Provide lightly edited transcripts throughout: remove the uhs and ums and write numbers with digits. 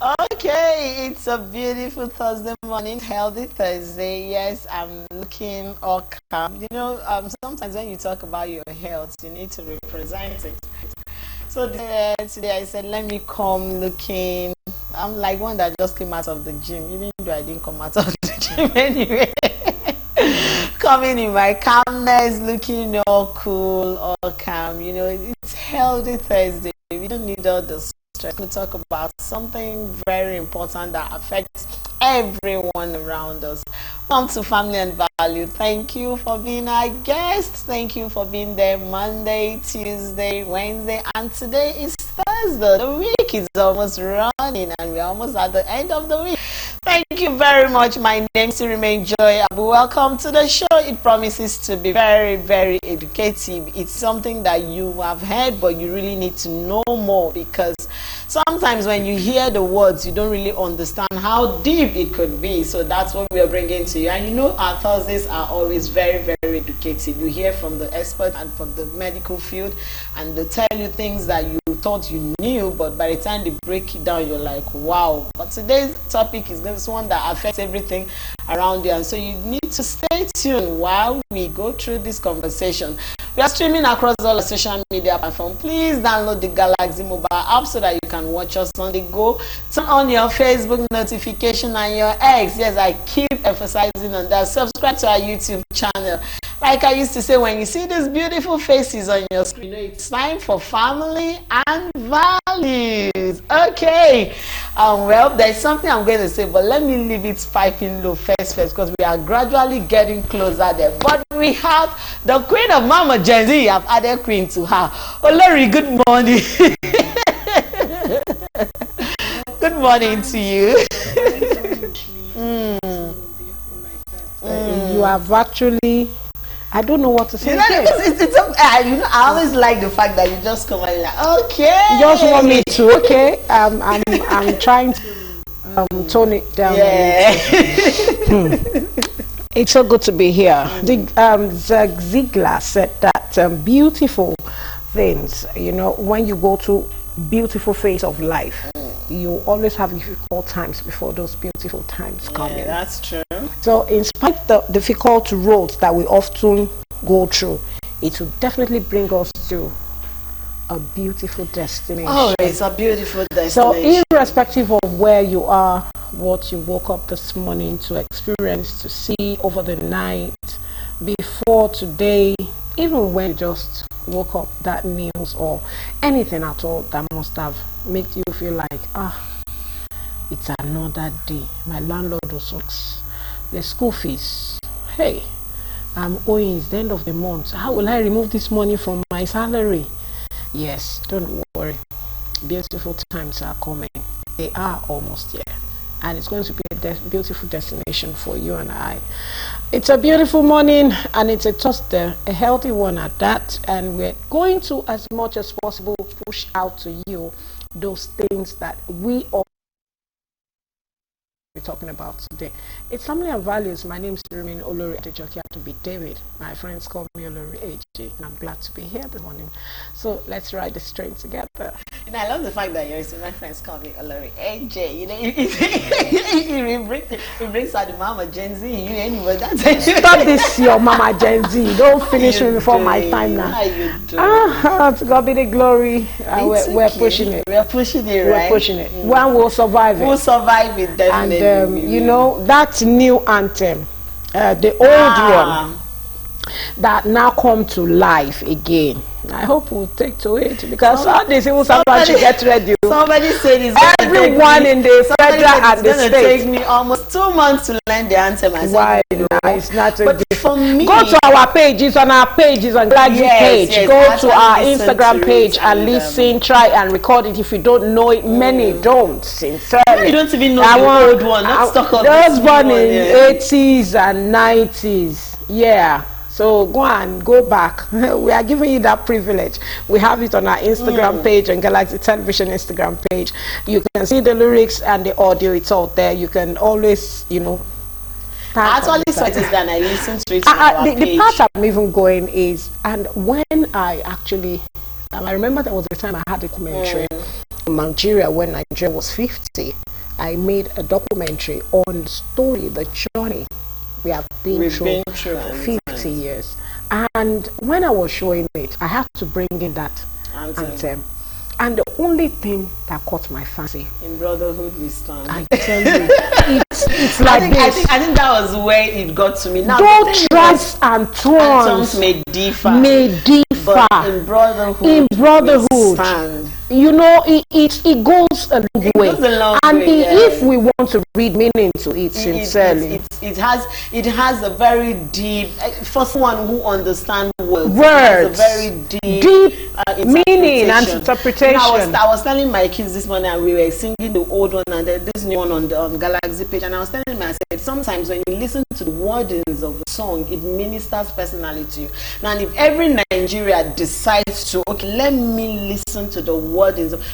Okay, it's a beautiful Thursday morning, healthy Thursday. Yes, I'm looking all calm. You know, sometimes when you talk about your health, you need to represent it. So today I said, let me come looking. I'm like one that just came out of the gym, even though I didn't come out of the gym anyway. Coming in my calmness, looking all cool, all calm. You know, it's healthy Thursday. We don't need all this. We talk about something very important that affects everyone around us. Welcome to Family and Value. Thank you for being our guest. Thank you for being there Monday, Tuesday, Wednesday, and today is Thursday. The week is almost running and we're almost at the end of the week. Thank you very much. My name is Remain Joy. Welcome to the show. It promises to be very, very educative. It's something that you have heard, but you really need to know more, because sometimes when you hear the words, you don't really understand how deep it could be. So that's what we are bringing to you. And you know, our Thursdays are always very, very educative. You hear from the expert and from the medical field, and they tell you things that you thought you knew, but by the time they break it down, you're like, wow. But today's topic is this one that affects everything around you, and so you need to stay tuned while we go through this conversation. We are streaming across all the social media platforms. Please download the Galaxy mobile app so that you can watch us on the go. Turn on your Facebook notification and your X. Yes, I keep emphasizing on that. Subscribe to our YouTube channel. Like I used to say, when you see these beautiful faces on your screen, you know it's time for family and values. Okay. Well, there's something I'm going to say, but let me leave it piping low first, because we are gradually getting closer there. But we have the queen of Mama Gen Z. I've added queen to her. Olori, good morning. Good morning to you. You have actually, I don't know what to say. You know, I always like the fact that you just come and like, okay. You just want me to, okay? I'm trying to tone it down. Yeah. It's so good to be here. Zig Ziglar said that beautiful things, you know, when you go to beautiful phase of life, you always have difficult times before those beautiful times come in. That's true. So in spite of the difficult roads that we often go through, it will definitely bring us to a beautiful destination. Oh, it's a beautiful destination. So irrespective of where you are, what you woke up this morning to experience, to see over the night, before today, even when you just woke up, that news or anything at all that must have made you feel like, it's another day. My landlord was the school fees. Hey, I'm owing, it's the end of the month. How will I remove this money from my salary? Yes, don't worry. Beautiful times are coming. They are almost here. And it's going to be a beautiful destination for you and I. It's a beautiful morning, and it's a Thursday, a healthy one at that. And we're going to, as much as possible, push out to you those things that we all be talking about today. It's family and values. My name is Remain Olori Adejokia to be David. My friends call me Olori AJ, and I'm glad to be here this morning. So let's ride the train together. And I love the fact that my friends call me Olori AJ. You know, it brings out the Mama Gen Z in you anyway. That's it. Stop this, your Mama Gen Z. Don't finish me before my time now. To God be the glory. We're pushing it. We're pushing it, right? We're pushing it. One will survive it. We'll survive it, definitely. And you know, that new anthem, the old one, that now come to life again. I hope we'll take to it, because all these people somebody get ready. Somebody said it's everyone in the federal and the state. Take me almost 2 months to learn the anthem. Why? It's not but for me, go to our page. It's on our page. It's on Galaxy page. Yes, go to our Instagram page and listen. Try and record it if you don't know it. Many don't. Sincerely, you don't even know the old one. Let's talk about those born in 80s and 90s. Yeah. So go back. We are giving you that privilege. We have it on our Instagram page, on Galaxy Television Instagram page. You can see the lyrics and the audio. It's all there. You can always, you know. I actually saw it and I listened to it on our page. The part I'm even going is, and when I actually, I remember there was a time I had a documentary in Nigeria when Nigeria was 50. I made a documentary on the story, the journey we have been through for 50 years. And when I was showing it, I had to bring in that anthem. And the only thing that caught my fancy, in brotherhood we stand. I tell you, it's like this. I think that was where it got to me. Now, though tribes and thrones may differ, but in brotherhood, we stand. You know, it goes a long way. And if we want to read meaning to it sincerely, it has a very deep, for someone who understands words, a very deep meaning and interpretation. I was telling my kids this morning, and we were singing the old one and this new one on the Galaxy page, and I was telling them, I said, sometimes when you listen to the wordings of a song, it ministers personality to you. Now, if every Nigeria decides to, okay, let me listen to the wordings,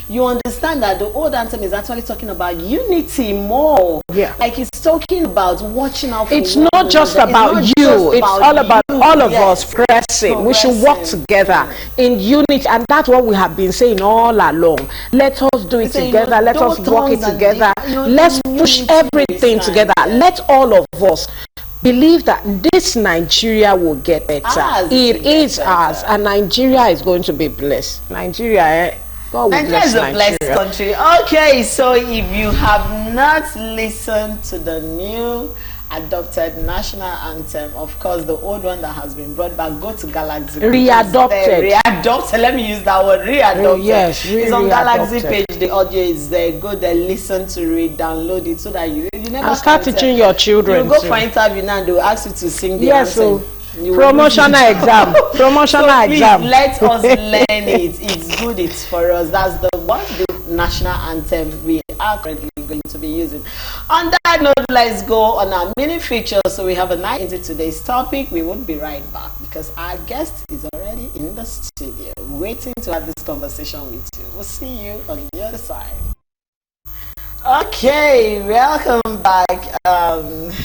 you understand that the old anthem is actually talking about unity more. Yeah. Like it's talking about watching out for it's not just about you, it's all about all of us progressing. We should work together in unity, and that's what we have been saying all along. Let us do it together, let us work it together, let's push everything together. Let all of us believe that this Nigeria will get better. It is ours, and Nigeria is going to be blessed. Nigeria is a blessed country. Okay, so if you have not listened to the new adopted national anthem, of course the old one that has been brought back, go to Galaxy. Readopted, let me use that word, readopted. Yes, it's on Galaxy page, the audio is there. Go there, listen to it, download it, so that you never start teaching your children. You go for interview now, they will ask you to sing the anthem. Promotional exam. Exam. Let us learn it. It's good. It's for us. That's the national anthem we are currently going to be using. On that note, let's go on our mini feature. So we have a night into today's topic. We won't be right back because our guest is already in the studio waiting to have this conversation with you. We'll see you on the other side. Okay, welcome back.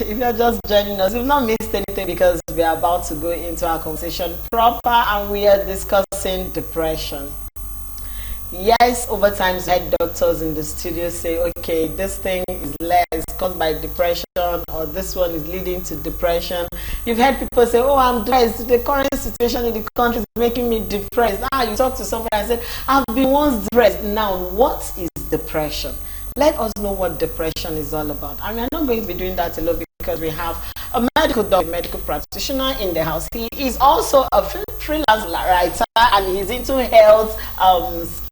If you're just joining us, you've not missed anything because we are about to go into our conversation proper, and we are discussing depression. Yes, over time, I had doctors in the studio say, okay, this thing is less caused by depression, or this one is leading to depression. You've had people say, oh, I'm depressed. The current situation in the country is making me depressed. You talk to somebody and said, I've been once depressed. Now, what is depression? Let us know what depression is all about. And we're not going to be doing that alone because we have a medical doctor, medical practitioner in the house. He is also a freelance writer, and he's into health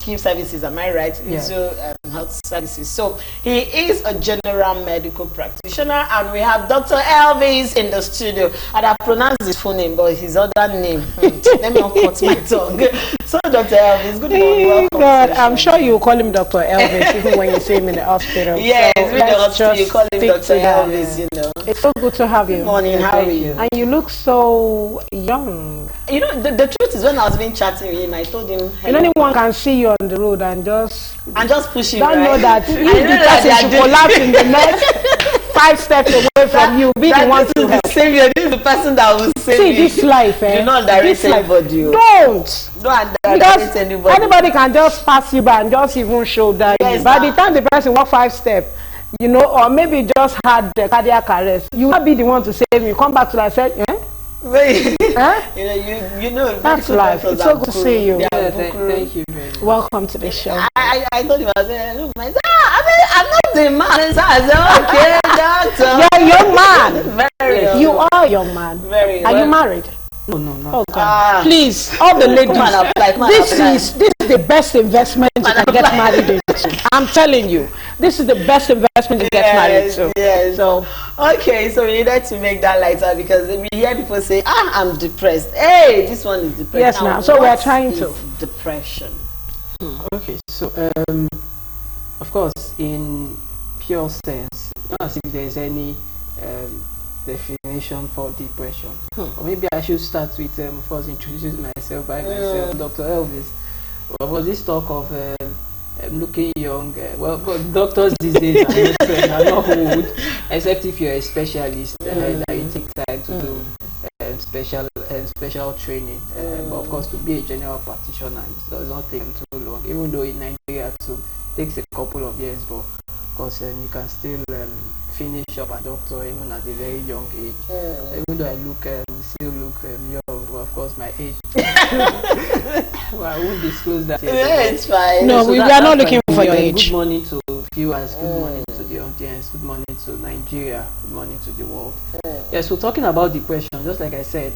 scheme services. Am I right? Yes. Into health services. So he is a general medical practitioner, and we have Dr. Elvis in the studio. And I pronounced his full name, but his other name, let me not cut my tongue. So Dr. Elvis, good morning. Welcome. God, I'm sure you call him Dr. Elvis even when you see him in the hospital. Yes, so in the hospital you call him Dr. Elvis, you know. It's so good to have you. Good morning, how are you? And you look so young. You know, the truth is, when I was being chatting with him, I told him, you know, anyone can see you on the road and just push him, don't right? know that if the person should collapse in the next 5 steps away from you, be the one to help. Savior, this is the person that will save see you. This life, do not direct anybody. Don't direct anybody. Anybody can just pass you by and just even shoulder you. By the time the person walk 5 steps, you know, or maybe just had the cardiac arrest, you will not be the one to save me. Come back to that and say, you know, that's life. It's so good to see you. Thank you very much. Welcome to the show. I thought you were saying, look, I'm not the man. So I said, okay, doctor. You're a young man. Very young. You are a young man. Very. Are you married? No. Oh God! Please, all the ladies, this is the best investment you can get married into. I'm telling you, this is the best investment you get married to. Yes. So okay, so we needed to make that lighter because we hear people say, I'm depressed. Hey, this one is depressed. Yes, now. So we are trying to depression. Okay, so of course, in pure sense, not as if there is any definition for depression. Or maybe I should start with first introducing myself by myself, Dr. Elvis. Well, this talk of looking young, well, doctors these days are not old, except if you're a specialist that you take time to do special training. But of course, to be a general practitioner, it does not take too long, even though in Nigeria too takes a couple of years, but course, you can still finish up a doctor even at a very young age. Even though I still look young, but of course my age. Well, I won't disclose that yet. Yeah, it's fine. No, So we that- are not that's looking fine. for your Good age. morning to viewers, good morning to the audience, good morning to Nigeria, good morning to the world. Yeah, so talking about depression, just like I said,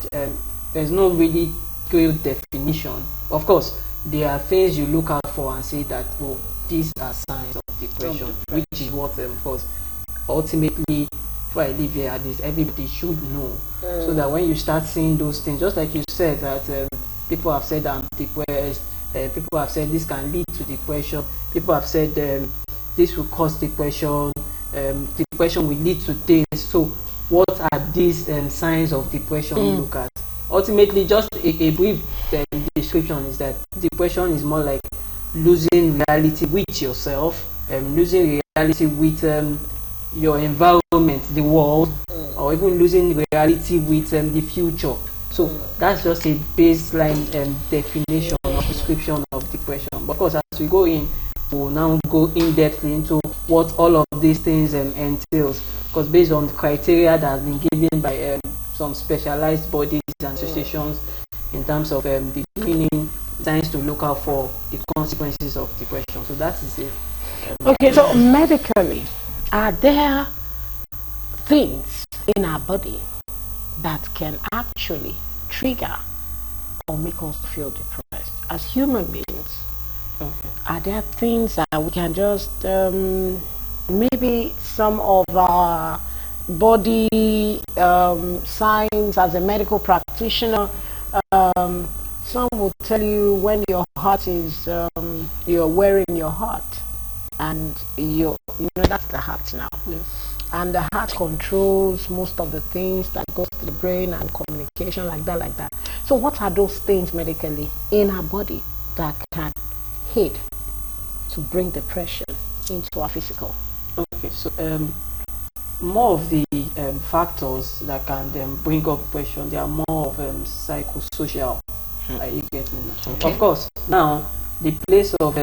there's no really clear definition. Of course, there are things you look out for and say that, oh, these are signs of depression, which is what, of course, ultimately, before I leave here, this everybody should know, so that when you start seeing those things, just like you said that people have said I'm depressed, people have said this can lead to depression, people have said this will cause depression, depression will lead to this. So what are these signs of depression you look at? Ultimately, just a brief description is that depression is more like losing reality with yourself, losing reality with your environment, the world, or even losing reality with the future. So that's just a baseline definition or description of depression. But of course, as we go in, we'll now go in depth into what all of these things entails, because based on the criteria that has been given by some specialized bodies and associations in terms of defining signs to look out for the consequences of depression. So that is it. Okay, so medically, are there things in our body that can actually trigger or make us feel depressed as human beings? Okay. Are there things that we can just maybe some of our body signs as a medical practitioner, some will tell you when your heart is you're wearing your heart, and you know that's the heart now. Yes. And the heart controls most of the things that goes to the brain and communication, like that. So what are those things medically in our body that can hit to bring depression into our physical? Okay, so more of the factors that can bring up depression, they are more of psychosocial. Are you getting it? Okay. Of course, now the place of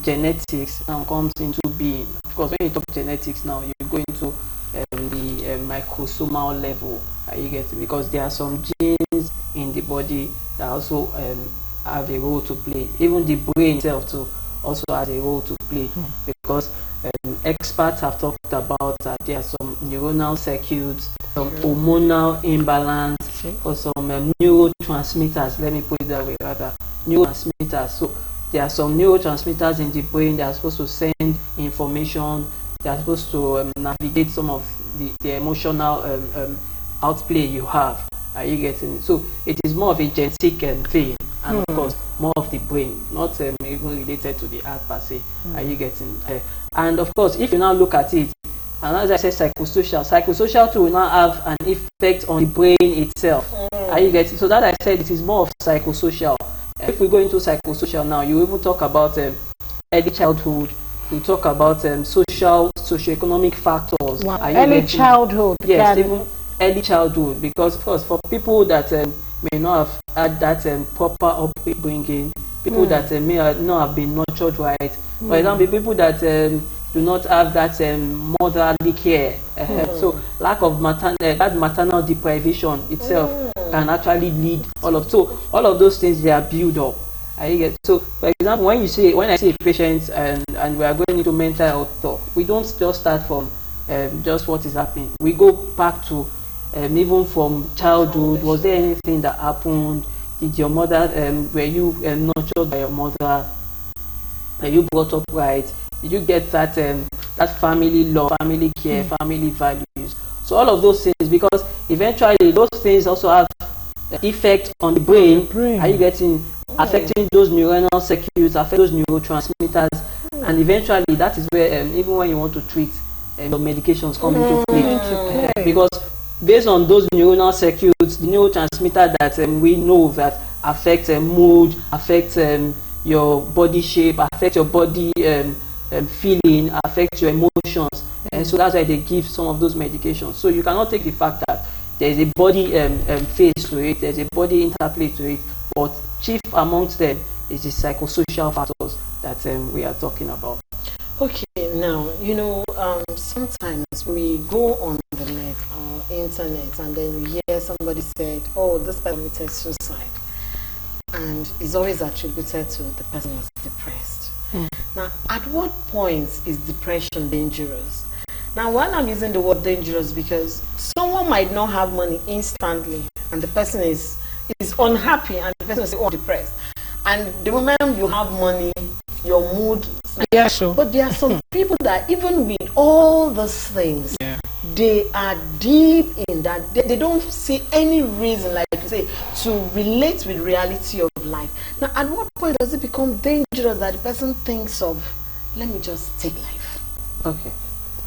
genetics now comes into being. Of course, when you talk genetics now, you go into the microsomal level. Are you getting? Because there are some genes in the body that also have a role to play. Even the brain itself too also has a role to play, because experts have talked about that there are some neuronal circuits, some hormonal imbalance, or some neurotransmitters. Let me put it that way, rather neurotransmitters. So there are some neurotransmitters in the brain that are supposed to send information. They are supposed to navigate some of the emotional outplay you have. Are you getting it? So it is more of a genetic thing, and of course more of the brain, not even related to the heart per se. Are you getting it? And of course, if you now look at it, and as I said, psychosocial too will now have an effect on the brain itself. Are you getting it? So that I said it is more of psychosocial. If we go into psychosocial now, you even talk about early childhood. We talk about socioeconomic factors. Wow. Are you Early getting it? childhood. Yes, even early childhood, because of course for people that may not have had that proper upbringing, people that may not have been nurtured right, for example, people that do not have that motherly care, so lack of that maternal deprivation itself can actually lead all of those things. They are built up. I get. So for example, when I see a patient and we are going into mental health talk, we don't just start from just what is happening. We go back to even from childhood. Was there anything that happened? Did your mother were you nurtured by your mother? Were you brought up right? Did you get that that family love, family care, family values? So all of those things, because eventually those things also have effect on the brain. Are you getting? Affecting those neuronal circuits, affect those neurotransmitters, and eventually that is where even when you want to treat, your medications come into play. Because based on those neuronal circuits, the neurotransmitter that we know that affect mood, affect your body shape, affect your body feeling, affect your emotions, and so that's why they give some of those medications. So you cannot take the fact that there is a body phase to it, there's a body interplay to it, but chief amongst them is the psychosocial factors that we are talking about. Okay, Now, sometimes we go on the net or internet and then we hear somebody said, oh, this person committed suicide. And it's always attributed to the person who was depressed. Now, at what point is depression dangerous? Now, while I'm using the word dangerous, because someone might not have money instantly and the person is unhappy and the person is depressed. And the moment you have money, your mood. Yeah, sure. But there are some people that even with all those things, they are deep in that. They don't see any reason, like you say, to relate with reality of life. Now, at what point does it become dangerous that the person thinks of, let me just take life? Okay.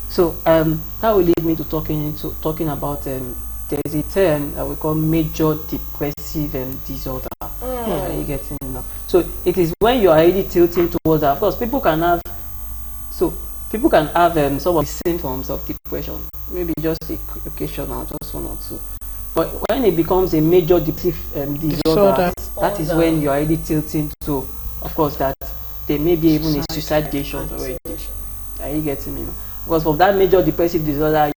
So that will lead me to talking about there's a term that we call major depressive disorder. Are you getting it now? So it is when you are already tilting towards that. Of course, people can have some of the symptoms of depression, maybe just occasional, just one or two. But when it becomes a major depressive disorder, that is when you are already tilting to, of course, that there may be even a suicide ideation already. Are you getting me now? Because of that major depressive disorder,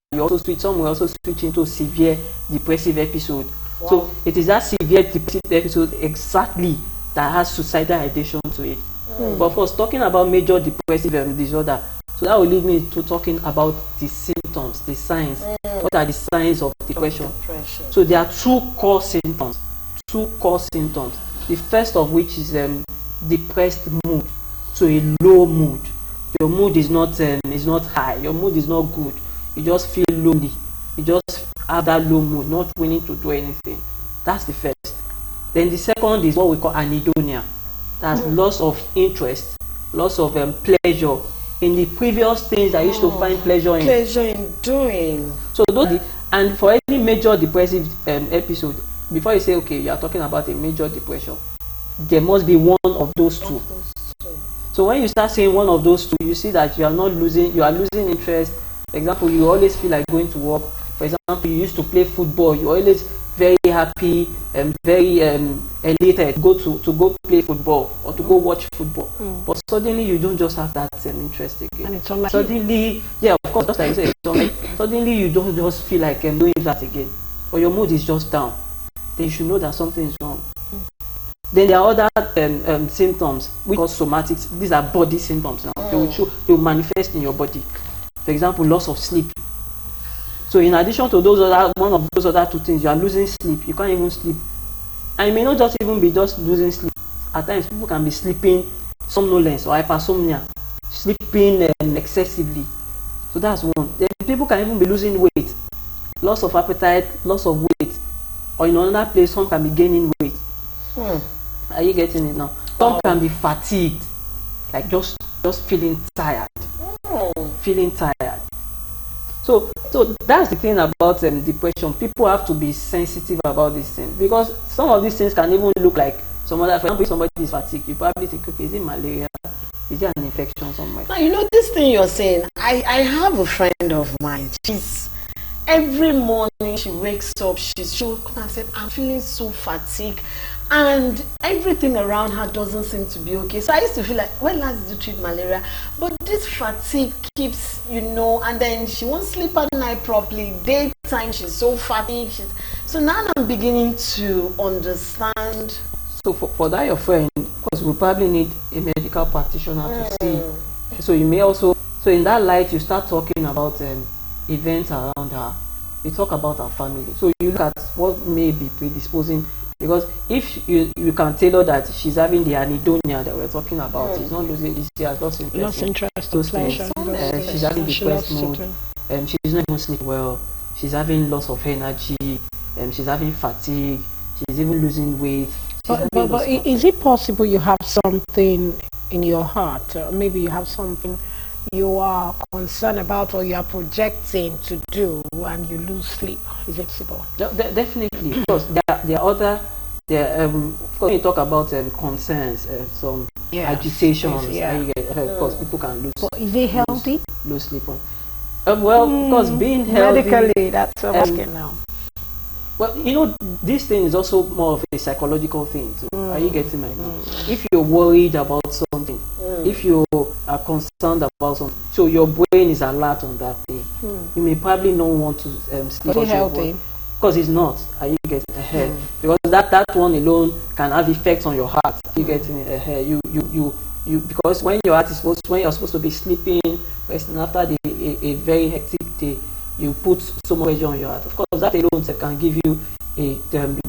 some will also switch into severe depressive episode. Wow. So it is that severe depressive episode exactly that has suicidal ideation to it. But of course, talking about major depressive disorder, so that will lead me to talking about the symptoms, the signs. What are the signs of depression? So there are two core symptoms. The first of which is depressed mood. So a low mood. Your mood is not high. Your mood is not good. You just feel lonely. You just have that low mood, not willing to do anything. That's the first. Then the second is what we call anhedonia. That's loss of interest, loss of pleasure in the previous things I used to find pleasure in. Pleasure in doing. So and for any major depressive episode, before you say, okay, you are talking about a major depression, there must be one of those two. So when you start saying one of those two, you see that you are losing interest. For example, you always feel like going to work. For example, you used to play football. You're always very happy and very elated to go play football or to go watch football. But suddenly you don't just have that interest again. And it's unlike suddenly, yeah, of course, just like you said, suddenly you don't just feel like doing that again. Or your mood is just down. Then you should know that something is wrong. Then there are other symptoms which are somatic. These are body symptoms now. They will manifest in your body. For example, loss of sleep. So in addition to one of those other two things, you are losing sleep. You can't even sleep. And it may not just even be just losing sleep. At times, people can be sleeping somnolence or hypersomnia, sleeping excessively. So that's one. Then people can even be losing weight, loss of appetite, loss of weight. Or in another place, some can be gaining weight. Are you getting it now? Some can be fatigued, like just feeling tired. Feeling tired. So that's the thing about depression. People have to be sensitive about these things, because some of these things can even look like some other. For example, if somebody is fatigued, you probably think, okay, is it malaria? Is there an infection somewhere? Now, this thing you're saying, I have a friend of mine. Every morning she wakes up, she'll come and say, I'm feeling so fatigued, and everything around her doesn't seem to be okay. So I used to feel like, when last did you treat malaria? But this fatigue keeps, and then she won't sleep at night properly. Daytime, she's so fatigued. So now I'm beginning to understand. So for that, your friend, because we probably need a medical practitioner to see. So you may also, in that light, you start talking about events around her. You talk about her family. So you look at what may be predisposing. Because if you can tailor that she's having the anhedonia that we're talking about, she's not losing this, she has lost interest, those things. She's having depressed mood, she's not even sleep well, she's having loss of energy, she's having fatigue, she's even losing weight. But is it possible you have something in your heart, maybe you have something you are concerned about or you are projecting to do and you lose sleep? Is it possible? Definitely. Of course, there are other. When you talk about concerns, some agitations, of course, people can lose. But is it healthy? Lose sleep on. Well, because being healthy, medically, that's what I'm asking now. Well, this thing is also more of a psychological thing too. Are you getting my point? If you're worried about something, if you are concerned about something, so your brain is alert on that thing, you may probably not want to sleep. Is it healthy? Because it's not. Are you getting ahead? Because that one alone can have effects on your heart. Are you getting ahead? You because when your heart is when you're supposed to be sleeping, resting after a very hectic day, you put so much pressure on your heart. Of course, that alone can give you a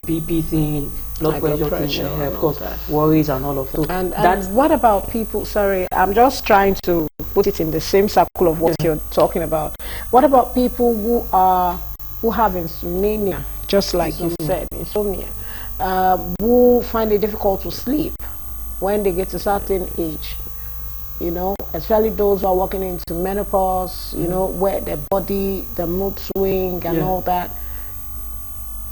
BP thing, blood pressure thing, of course, worries and all of that. And what about people? Sorry, I'm just trying to put it in the same circle of what you're talking about. What about people who have insomnia, just like you said, insomnia, who find it difficult to sleep when they get to a certain age? You know, especially those who are walking into menopause, you know, where their body, the mood swing and all that.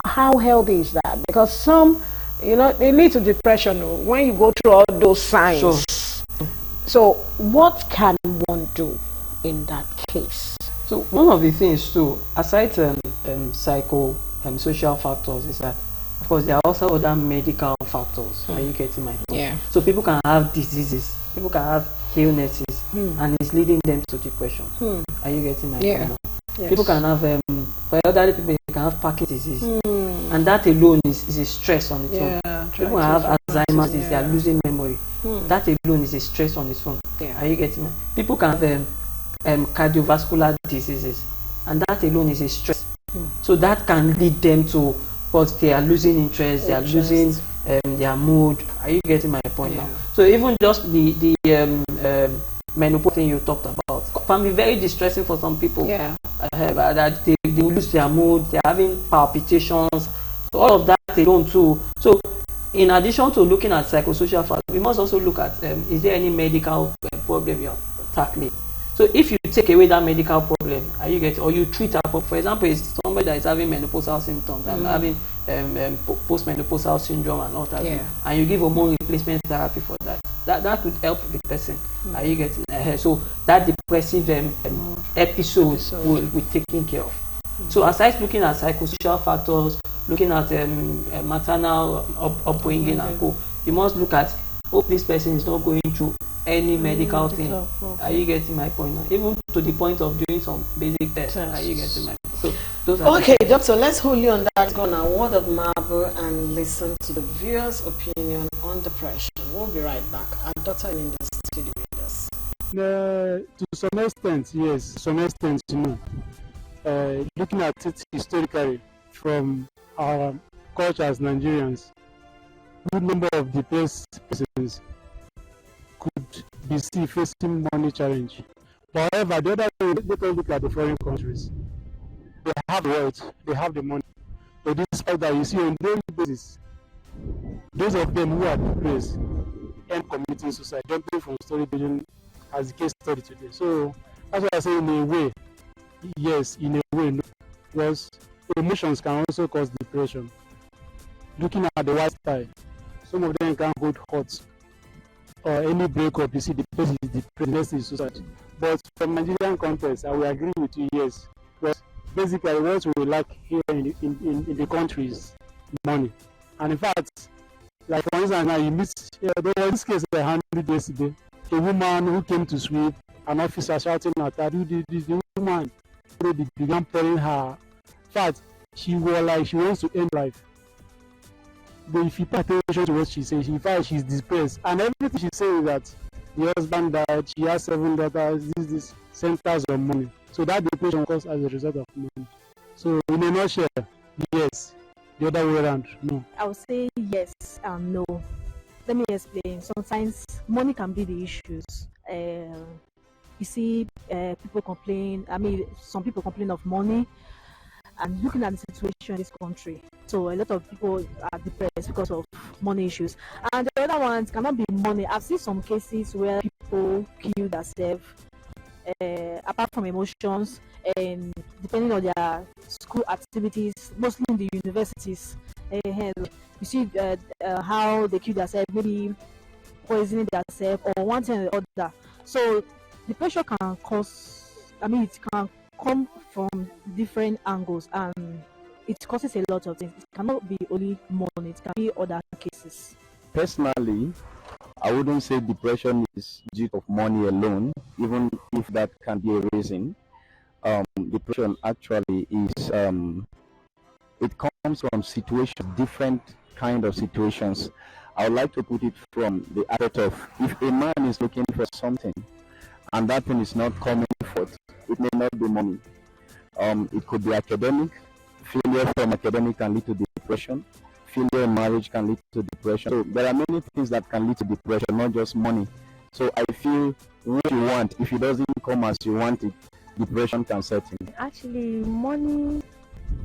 How healthy is that? Because some, you know, they lead to depression when you go through all those signs. Sure. So what can one do in that case? So one of the things too, aside social factors, is that of course there are also other medical factors. Are you getting my point? Yeah. So people can have diseases, people can have illnesses, and it's leading them to depression. Are you getting my point? Yes. People can have for elderly people, they can have Parkinson's disease, and that alone is a stress on its own. People can have Alzheimer's disease, they are losing memory. That alone is a stress on its own. Are you getting it? People can have cardiovascular diseases, and that alone is a stress. So that can lead them to, because they are losing interest, they are losing their mood. Are you getting my point now? So even just the menopause thing you talked about can be very distressing for some people. That they will lose their mood, they're having palpitations, so all of that alone too. So in addition to looking at psychosocial factors, we must also look at is there any medical problem you're tackling. So if you take away that medical problem, you get, or you treat her, for example, is somebody that is having menopausal symptoms, having postmenopausal syndrome and all that, and you give hormone replacement therapy for that would help the person. Are you getting ahead? So that depressive episode will be taken care of. So aside looking at psychosocial factors, looking at maternal upbringing and co, you must look at, hope this person is not going through any medical thing. Are you getting my point now? Even to the point of doing some basic tests. Are you getting my point? So those are okay, doctor, let's hold you on that. Go on a word of marvel and listen to the viewers' opinion on depression. We'll be right back. Our doctor in the studio with us. To some extent, yes. To some extent, you know. Looking at it historically from our culture as Nigerians, a good number of depressed persons could be still facing money challenge. However, the other way, let us look at the foreign countries. They have the wealth, they have the money. But despite that, you see on a daily basis, those of them who are depressed end committing suicide, jumping from story building as the case study today. So that's why I say in a way, yes, in a way, no, because emotions can also cause depression. Looking at the white side, some of them can hold hot or any breakup, you see the person is depressed, next is suicide. But from Nigerian context, I will agree with you, yes. Because basically what we lack here in the country is money. And in fact, like for instance, now you meet, there was this case I handled yesterday. A woman who came to sweep, an officer shouting at her, the woman already began telling her. In fact, she was like, she wants to end life. But if you pay attention to what she says, in fact, she's depressed. And everything she says is that the husband died, she has 7 daughters, this centers on money. So that depression comes as a result of money. So in a nutshell, yes. The other way around, no. I would say yes and no. Let me explain. Sometimes money can be the issues. You see people complain, some people complain of money. And looking at the situation in this country, so a lot of people are depressed because of money issues. And the other ones cannot be money. I've seen some cases where people kill themselves apart from emotions, and depending on their school activities, mostly in the universities. You see how they kill themselves, maybe poisoning themselves or one thing or the other. So depression can cause, it can come from different angles, and it causes a lot of things. It cannot be only money, it can be other cases. Personally, I wouldn't say depression is due to money alone, even if that can be a reason. Depression actually is it comes from situations, different kind of situations. I would like to put it from the aspect of if a man is looking for something and that thing is not coming forth, it may not be money. It could be academic. Failure from academic can lead to depression. Failure in marriage can lead to depression. So there are many things that can lead to depression, not just money. So I feel what you want, if it doesn't come as you want it, depression can set in. Actually, money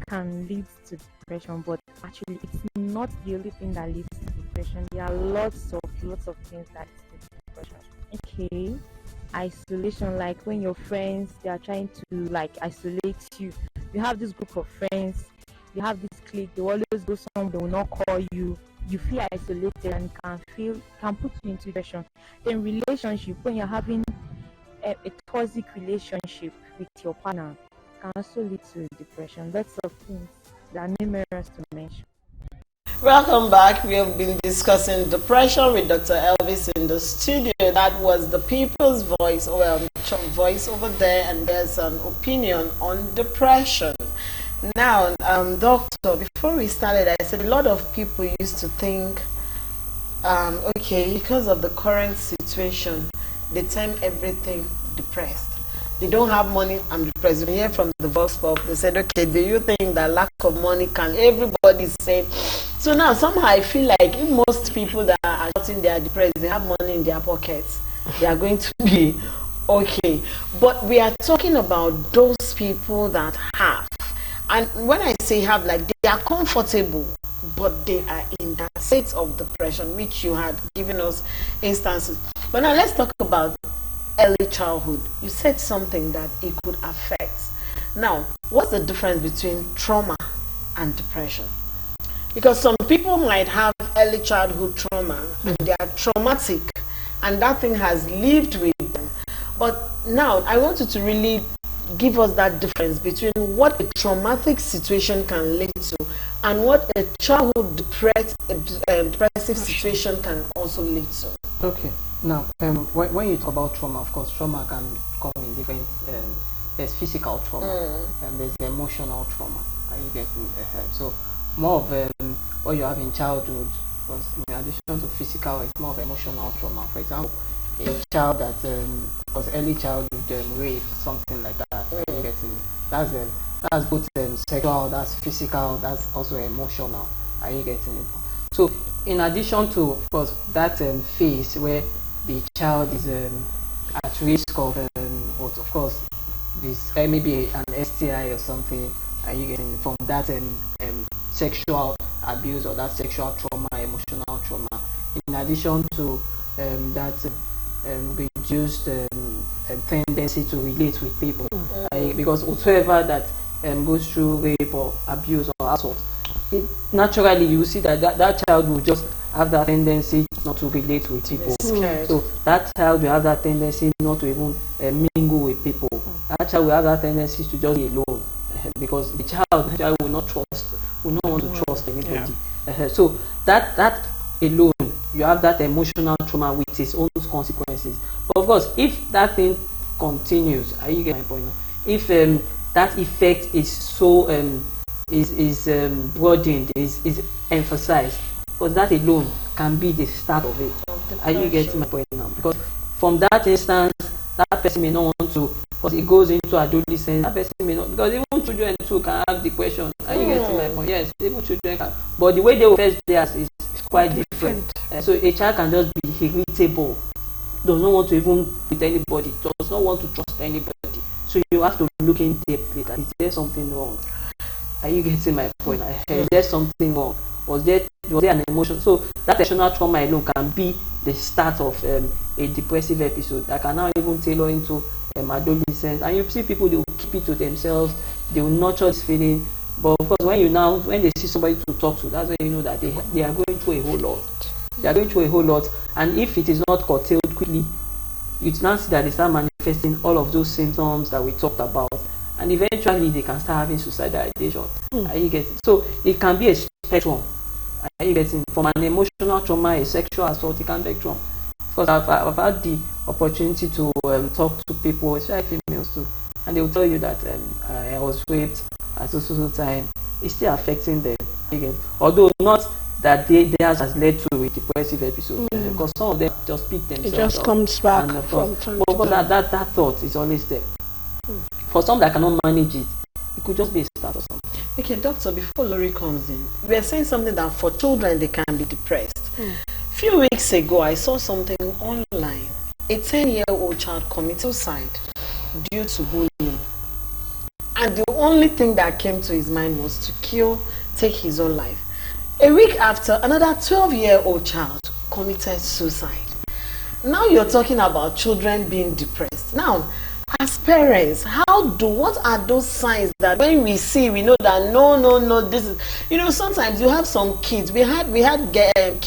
can lead to depression, but actually it's not the only thing that leads to depression. There are lots of things that lead to depression. Okay, isolation, like when your friends, they are trying to like isolate you. You have this group of friends, you have this clique, they always go somewhere, they will not call you. You feel isolated and can put you into depression. Then relationship, when you're having a toxic relationship with your partner, can also lead to depression. Lots of things that are numerous to mention. Welcome back. We have been discussing depression with Dr. Elvis in the studio. That was the people's voice, voice over there, and there's an opinion on depression. Now, doctor, before we started, I said a lot of people used to think, okay, because of the current situation, they term everything depressed. They don't have money, I'm depressed. We hear from the Vox Pop, they said, okay, do you think that lack of money can, everybody's saying. So now somehow I feel like if most people that are shouting they are depressed, they have money in their pockets, they are going to be okay. But we are talking about those people that have. And when I say have, like they are comfortable, but they are in that state of depression, which you had given us instances. But now let's talk about early childhood. You said something that it could affect. Now, what's the difference between trauma and depression? Because some people might have early childhood trauma and they are traumatic and that thing has lived with them. But now I want you to really give us that difference between what a traumatic situation can lead to and what a childhood depressive situation can also lead to. Okay. Now, when you talk about trauma, of course, trauma can come in different. There's physical trauma and there's emotional trauma. Are you getting ahead? So, more of what you have in childhood, was in addition to physical, it's more of emotional trauma. For example, a child that was early childhood rape, something like that. Are you getting? That's both sexual, that's physical, that's also emotional. Are you getting it? So, in addition to, of course, that phase where the child is at risk of, of course, this maybe an STI or something, are you getting from that sexual abuse or that sexual trauma, emotional trauma. In addition to that reduced tendency to relate with people, because whoever that goes through rape or abuse or assault, naturally you see that child will just have that tendency not to relate with people. So that child will have that tendency not to even mingle with people. That child will have that tendency to just be alone, because the child will not want to trust anybody. So that alone, you have that emotional trauma with its own consequences. But of course, if that thing continues, are you getting my point? If that effect is so broadened, is emphasized, because that alone can be the start of it. Are you getting my point now? Because from that instance, that person may not want to, because it goes into adolescence, that person may not, because even children too can have depression. Are you getting my point? Yes, even children can. But the way they will face theirs is quite different. So a child can just be irritable, does not want to even with anybody, does not want to trust anybody. So you have to look in deeply that is there something wrong? Are you getting my point? Is there something wrong? Was there an emotion? So that emotional trauma alone can be the start of a depressive episode that can now even tailor into adolescence. And you see people, they will keep it to themselves, they will nurture this feeling. But of course, when they see somebody to talk to, that's when you know that they are going through a whole lot. They are going through a whole lot, and if it is not curtailed quickly, you now see that they start manifesting all of those symptoms that we talked about, and eventually they can start having suicidal ideation. Are you getting? So it can be a spectrum. Are you getting? From an emotional trauma, a sexual assault, it can be a spectrum. Because I've had the opportunity to talk to people, especially females too, and they will tell you that I was raped at so time. It's still affecting them again. Although not that theirs has led to a depressive episode, because some of them just pick themselves. It just comes back and, from time but that thought is always there. For some that cannot manage it, it could just be a start or something. Okay, doctor, before Lori comes in, we are saying something that for children they can be depressed. Few weeks ago, I saw something online. A 10-year-old child committed suicide due to bullying. And the only thing that came to his mind was to take his own life. A week after, another 12-year-old child committed suicide. Now you're talking about children being depressed. Now, as parents, what are those signs that when we see, we know that no, this is, sometimes you have some kids. We had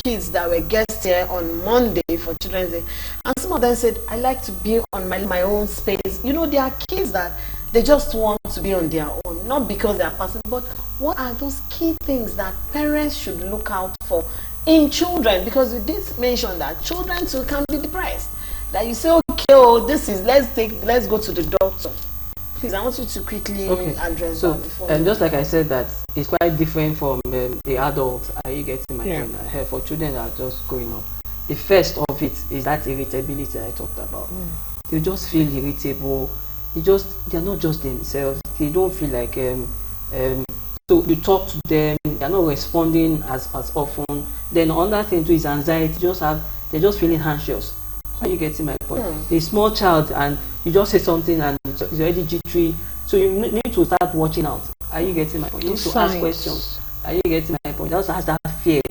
kids that were guests here on Monday for Children's Day, and some of them said, I like to be on my own space. There are kids that they just want to be on their own, not because they are passive, but what are those key things that parents should look out for in children? Because we did mention that children too can be depressed. That you say, okay, let's go to the doctor. Please, I want you to quickly address that before. And just like I said, that it's quite different from the adult. Are you getting my point? For children that are just growing up, the first of it is that irritability I talked about. They just feel irritable. They're not just themselves. They don't feel like so you talk to them, they're not responding as often. Then another thing too is anxiety. They're just feeling anxious. Are you getting my point? A small child, and you just say something and it's already jittery. So you need to start watching out. Are you getting my point? You need to ask questions. Are you getting my point? Also has that fear,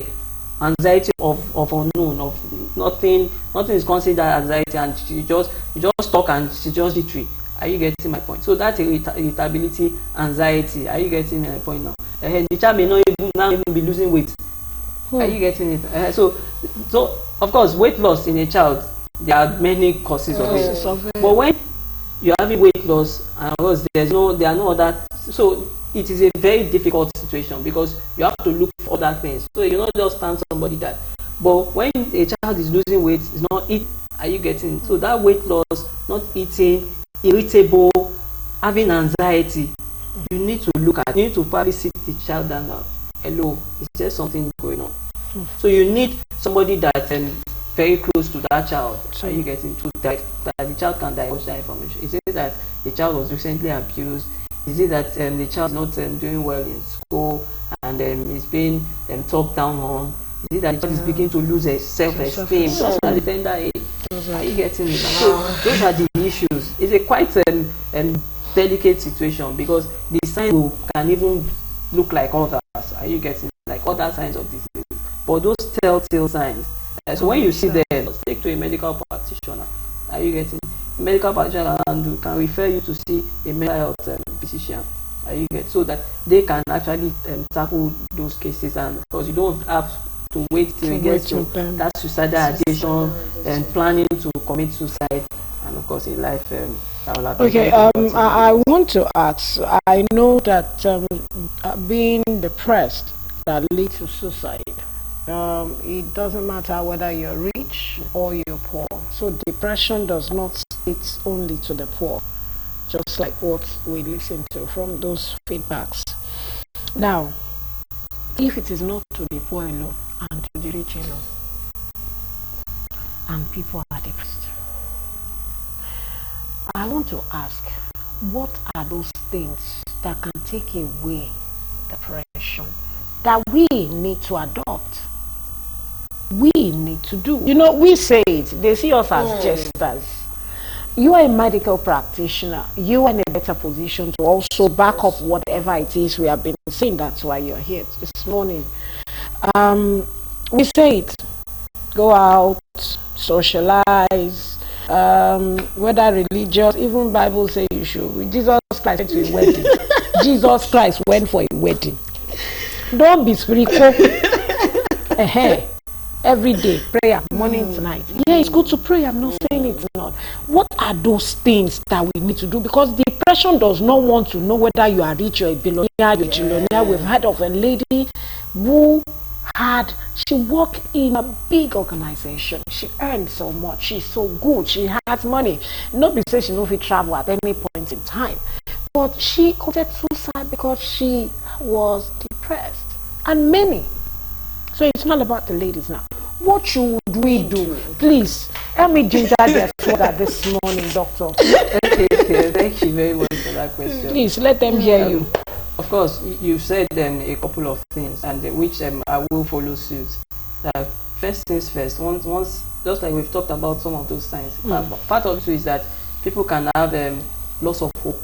anxiety of unknown, of nothing is considered anxiety, and you just talk and she's just jittery. Are you getting my point? So that irritability, anxiety. Are you getting my point now? The child may not even be losing weight. Are you getting it? So of course, weight loss in a child, there are many causes of it. But when you're having weight loss, and of course there are no other, so it is a very difficult situation because you have to look for other things. So you not just stand somebody that. But when a child is losing weight, is not eating. Are you getting it? So that weight loss, not eating, irritable, having anxiety, you need to look at. You need to probably sit the child down now. Hello, is there something going on? So you need somebody that very close to that child. Are you getting to that the child can divulge that information? Is it that the child was recently abused? Is it that the child is not doing well in school and is being talked down on? Is it that the child is beginning to lose a self-esteem? Just at the tender age. Are you getting it? So those are the issues. It's a quite delicate situation because the signs can even look like others. Are you getting like other signs of disease? But those telltale signs. So when you see them, take to a medical practitioner. Are you getting? A medical practitioner can refer you to see a mental health physician. Are you getting? So that they can actually tackle those cases, and of course you don't have to wait till you get to that suicidal ideation and planning to commit suicide, and of course in life that will happen. Okay, I want to ask. I know that being depressed that leads to suicide. It doesn't matter whether you're rich or you're poor. So depression does not sit only to the poor, just like what we listen to from those feedbacks. Now, if it is not to the poor alone and to the rich alone, and people are depressed, I want to ask, what are those things that can take away depression that we need to adopt? We need to do. We say it, they see us as jesters. You are a medical practitioner. You are in a better position to also back up whatever it is we have been saying. That's why you're here this morning. We say it. Go out, socialize, whether religious, even Bible says you should. Jesus Christ went to a wedding. Jesus Christ went for a wedding. Don't be spiritual. Every day, prayer, morning to night. Yeah, it's good to pray. I'm not saying it's not. What are those things that we need to do? Because depression does not want to know whether you are rich or a billionaire, you're a trillionaire. We've heard of a lady who she worked in a big organization. She earned so much. She's so good. She has money. Not because she knows travel at any point in time. But she committed suicide because she was depressed. And many. So it's not about the ladies now. What should we do? Please, help me ginger their sweater this morning, doctor. Okay, thank you very much for that question. Please, let them hear you. Of course, you said a couple of things, and which I will follow suit. First things first, once, just like we've talked about some of those signs, part of it is that people can have loss of hope.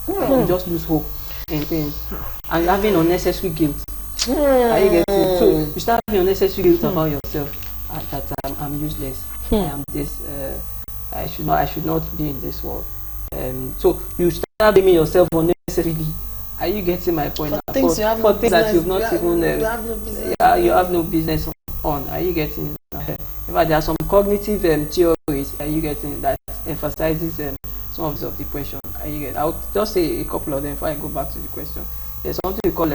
You just lose hope in things, and having unnecessary guilt. Are you getting? So you start having unnecessary guilt about yourself. That I'm useless. I am this. I should not be in this world. So you start blaming yourself unnecessarily. Are you getting my point? For things that you've not even you have no business on. Are you getting? In fact, there are some cognitive theories. Are you getting that emphasizes some of depression? Are you getting? I'll just say a couple of them before I go back to the question. There's something we call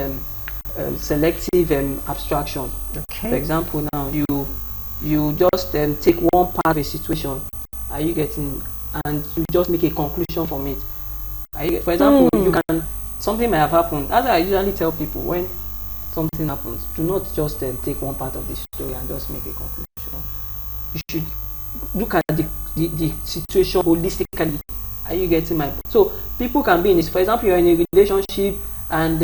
selective abstraction. Okay. For example, now you just take one part of a situation. Are you getting? And you just make a conclusion from it. For example, you can. Something may have happened. As I usually tell people, when something happens, do not just take one part of the story and just make a conclusion. You should look at the situation holistically. Are you getting my point? So people can be in this. For example, you're in a relationship, and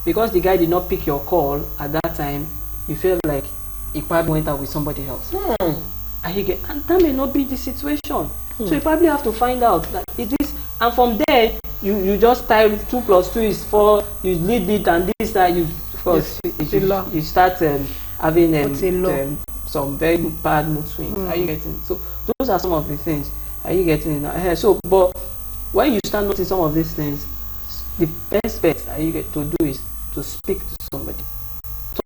because the guy did not pick your call at that time, you feel like he probably went out with somebody else. And that may not be the situation. So you probably have to find out that it is, and from there you just type 2 + 2 is 4. You lead it, and this time you start having some very bad mood swings. Are you getting? So those are some of the things. Are you getting it? So, but when you start noticing some of these things, the best bet you get to do is to speak to somebody,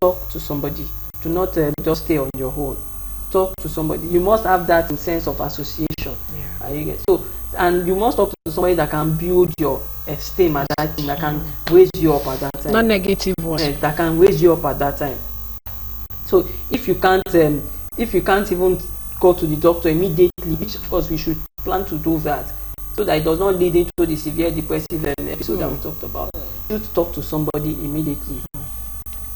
talk to somebody. Do not just stay on your own. Talk to somebody. You must have that sense of association. You get? So, and you must talk to somebody that can build your esteem at that time, that can raise you up at that time. Not negative ones. That can raise you up at that time. So if you can't even go to the doctor immediately, which of course we should plan to do that, so that it does not lead into the severe depressive episode that we talked about. You should talk to somebody immediately,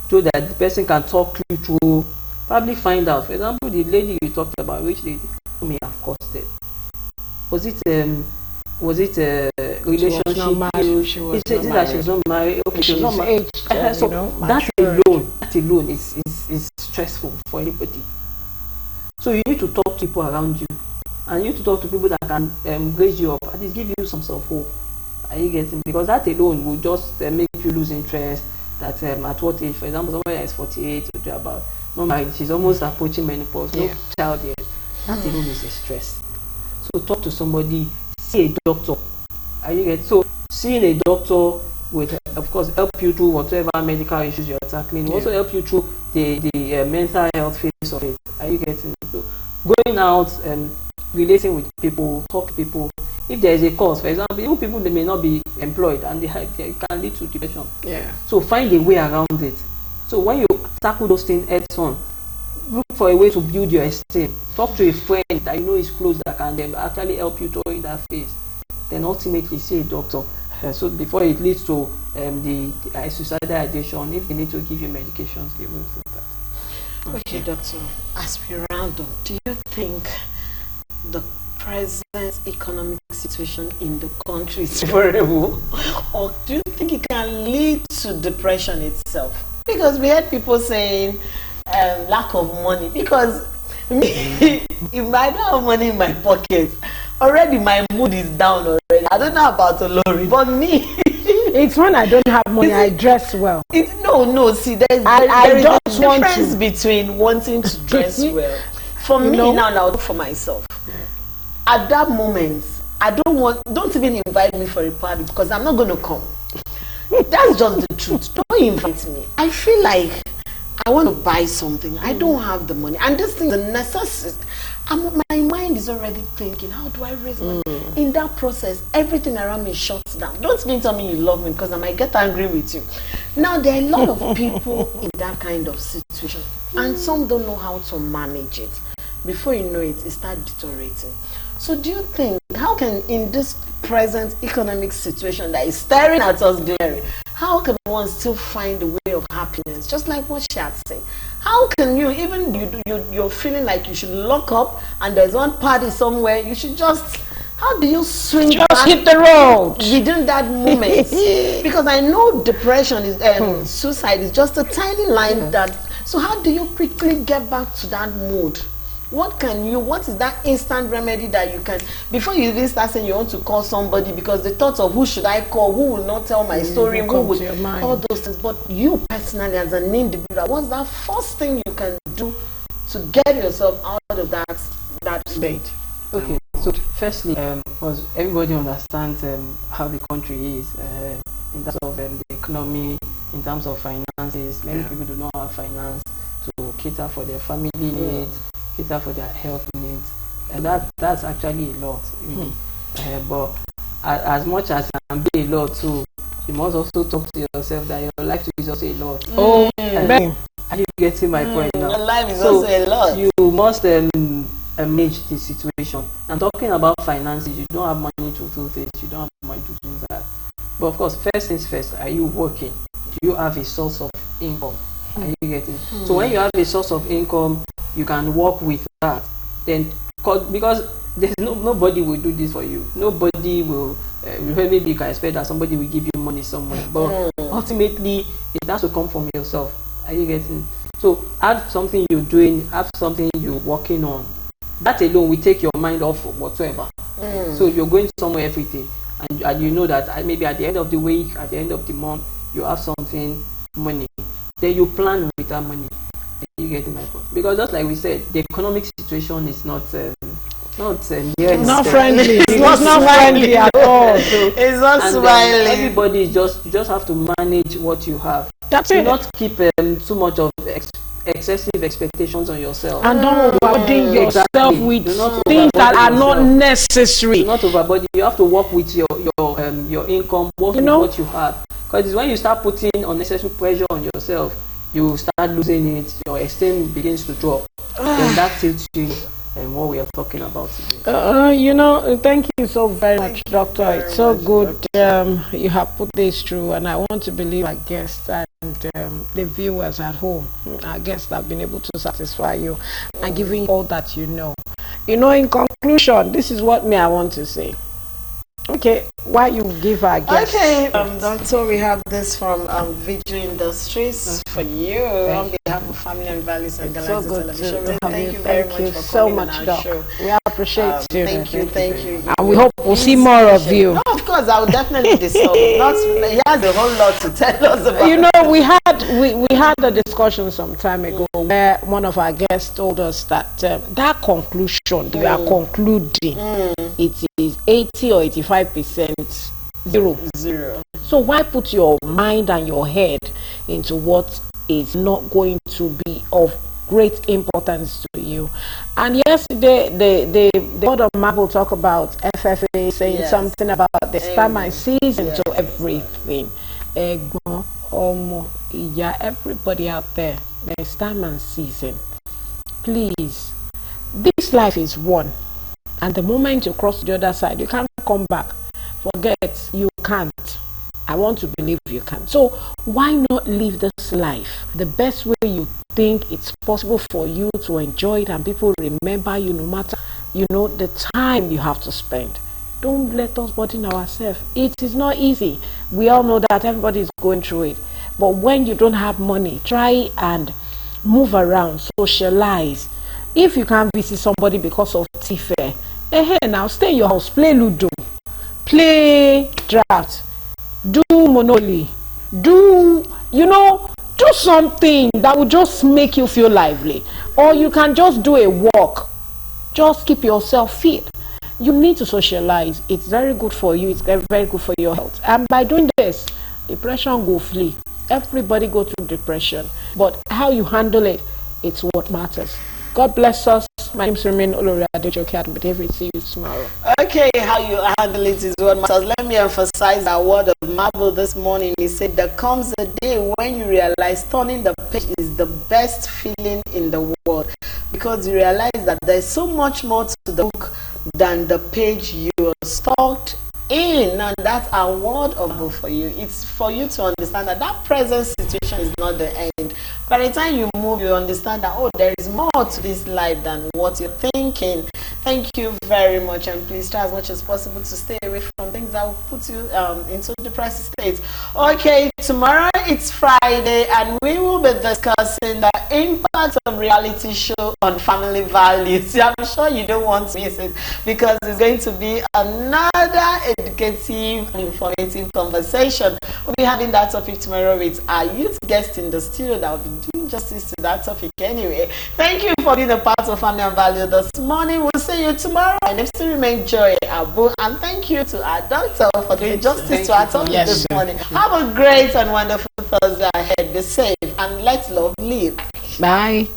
so that the person can talk you through. Probably find out. For example, the lady you talked about, which lady who may have caused it. Was it a relationship? She was not married. Okay, she was not married. So that alone is stressful for anybody. So you need to talk to people around you, and you need to talk to people that can raise you up, at least give you some sort of hope. Are you getting? Because that alone will just make you lose interest. That at what age? For example, somebody that is 48, you'll do about. No, she's almost approaching menopause. No child yet. That alone is a stress. So talk to somebody. See a doctor. Are you getting? So seeing a doctor will, of course, help you through whatever medical issues you're tackling. Will also help you through the mental health phase of it. Are you getting? So going out and relating with people, talk to people. If there is a cause, for example, even people that may not be employed and they can lead to depression. So find a way around it. So when you tackle those things head on, look for a way to build your esteem. Talk to a friend that you know is close that can actually help you during that phase. Then ultimately see a doctor. So before it leads to the suicidal ideation, if they need to give you medications, they will do that. Okay, doctor, as we round up, do you think the present economic situation in the country is favorable, or do you think it can lead to depression itself? Because we had people saying lack of money. Because me, if I don't have money in my pocket, already my mood is down already. I don't know about Olori, but me, it's when I don't have money, I dress well. No. See, there is a difference between wanting to dress well. For me now, I'll look for myself. At that moment, don't even invite me for a party because I'm not going to come. That's just the truth. Don't invite me. I feel like I want to buy something. I don't have the money. And this thing is a necessity. My mind is already thinking, how do I raise money? In that process, everything around me shuts down. Don't even tell me you love me because I might get angry with you. Now, there are a lot of people in that kind of situation. situation, and some don't know how to manage it. Before you know it, it starts deteriorating. So do you think, how can, in this present economic situation that is staring at us glaring, how can one still find a way of happiness? Just like what she had said. How can you, even you're feeling like you should lock up and there's one party somewhere, you should just, how do you swing Just back hit the road within that moment? Because I know depression is, suicide is just a tiny line that, so how do you quickly get back to that mood? What is that instant remedy that you can, before you even start saying you want to call somebody, because the thoughts of who should I call, who will not tell my story, who would, all those things. But you personally as an individual, what's that first thing you can do to get yourself out of that state? Okay, so firstly, because everybody understands how the country is in terms of the economy, in terms of finances. Many people do not have finance to cater for their family needs, cater for their health needs, and that's actually a lot. Really. But as much as it can be a lot too, you must also talk to yourself that your life is also a lot. Oh, are you getting my point now? Your life is also a lot. You must manage the situation. And talking about finances, you don't have money to do this, you don't have money to do that. But of course, first things first, are you working? Do you have a source of income? Are you getting? So when you have a source of income, you can work with that. Then, because there's nobody will do this for you. Nobody will. Maybe you can expect that somebody will give you money somewhere, but ultimately it has to come from yourself. Are you getting? So have something you're doing, have something you're working on. That alone will take your mind off of whatsoever. So you're going somewhere every day, and you know that maybe at the end of the week, at the end of the month, you have something, money. Then you plan with that money. You get my point? Because just like we said, the economic situation is not friendly. It's not friendly at all. So, it's not smiling. Everybody you just have to manage what you have. That's Do it. not keep too much of excessive expectations on yourself. And don't overburden yourself with things that are not necessary. Do not overburden. You have to work with your income, work with what you have. Because when you start putting unnecessary pressure on yourself, you start losing it, your esteem begins to drop. And that tilts you and what we are talking about today. Thank you so very much, Doctor. It's so good you have put this through, and I want to believe our guests and the viewers at home, our guests have been able to satisfy you and giving you all that you know. In conclusion, this is what I want to say. Okay, why you give our guests? Okay, Doctor, we have this from Vigil Industries for you on behalf of Family and Values and Galaxy Television. Thank you very much for coming on our show. We appreciate you. Thank you. And we hope we'll see more of you. No, of course, I will definitely discuss. He has a whole lot to tell us about. We had a discussion some time ago where one of our guests told us that that conclusion you are concluding, it is 80 or 85% zero. So why put your mind and your head into what is not going to be of great importance to you? And yesterday the board of Marble talk about FFA saying something about the stammer season to everything. Everybody out there, there's time and season. Please, this life is one, and the moment you cross the other side, you can't come back. Forget, you can't. I want to believe you can. So why not live this life the best way you think it's possible for you to enjoy it, and people remember you no matter the time you have to spend. Don't let us burden ourselves. It is not easy. We all know that everybody is going through it. But when you don't have money, try and move around, socialize. If you can't visit somebody because of T-Fair, now stay in your house, play Ludo, play draft, do Monopoly, do something that will just make you feel lively. Or you can just do a walk. Just keep yourself fit. You need to socialize. It's very good for you. It's very good for your health. And by doing this, depression will flee. Everybody go through depression. But how you handle it, it's what matters. God bless us. My name is Ramin Olori Adejoke. I'll be David. See you tomorrow. Okay, how you handle it is what matters. Let me emphasize that word of marvel this morning. He said there comes a day when you realize turning the page is the best feeling in the world, because you realize that there's so much more to the book than the page you are stalked in, and that's a word of hope for you. It's for you to understand that that present situation is not the end. By the time you move, you understand that, oh, there is more to this life than what you're thinking. Thank you very much, and please try as much as possible to stay away from things that will put you into depressive states. Okay, tomorrow it's Friday, and we will be discussing the impact of reality show on family values. I'm sure you don't want to miss it, because it's going to be another educative and informative conversation. We'll be having that topic tomorrow with our youth guest in the studio that will be doing justice to that topic anyway. Thank you for being a part of Family and Value this morning. We'll see you tomorrow. My name still remains Joy Abu, and thank you to our doctor for doing justice to our topic this morning. Have a great and wonderful Thursday ahead. Be safe and let love live. Bye.